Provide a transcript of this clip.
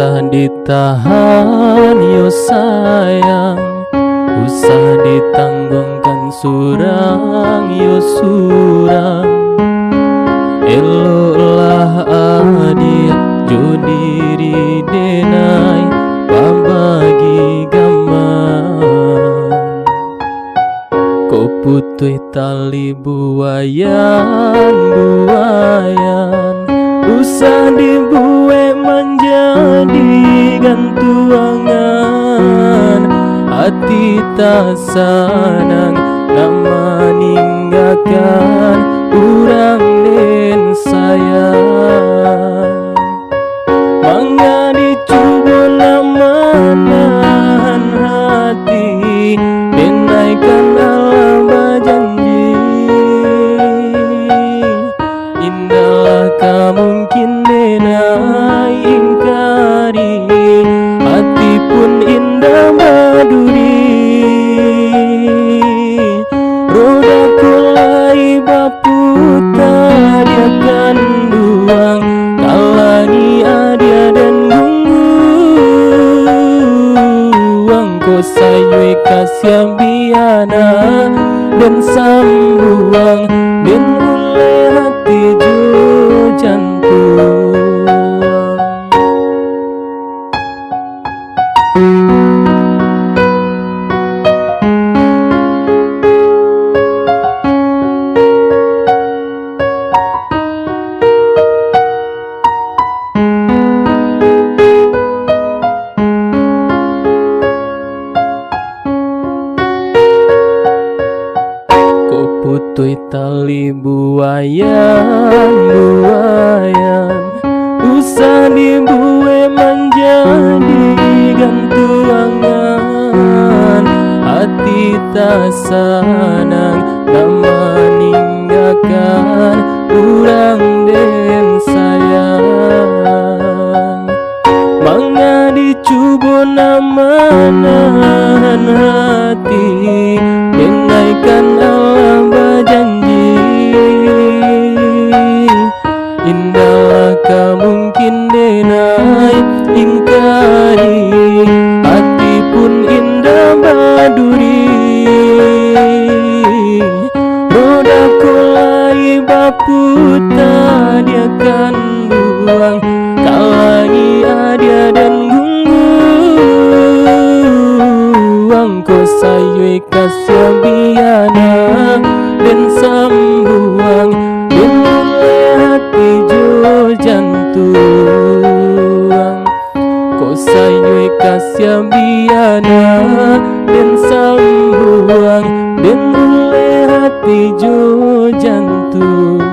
Usah ditahan yo sayang, usah ditanggungkan surang yo surang. Elolah adia jo diri denai pabagi gamang. Ko putui tali buayan, usah dibuat menjadi gantuangan. Hati tak sanang nama ninggakan urang den sayang. Mangga dicoba namanan hati, denaikan alam berjanji. Indahlah kamungkin denai ingkari, hati pun indah maduri. Roda kulai baputar dia kan duang, kalangi adia dan gungguang. Ko sayui kasih biana dan sambuang, dan ule hati ju jantung. Putui tali buayan, usah dibuat menjadi gantuangan. Hati tak sanang nama ninggakan urang den sayang. Mangga dicoba namanan hati, denaikan alam berjanji. Indahlah kamungkin denai ingkari, hati pun indah maduri. Roda kulai baputar dia kan buang, kalangi adia dan gungguang. Ko sayui kasih biana dan sambuang, dan mulai hati jo jantung. Ko sayui kasih biana dan sambuang, dan mulai hati jo jantung.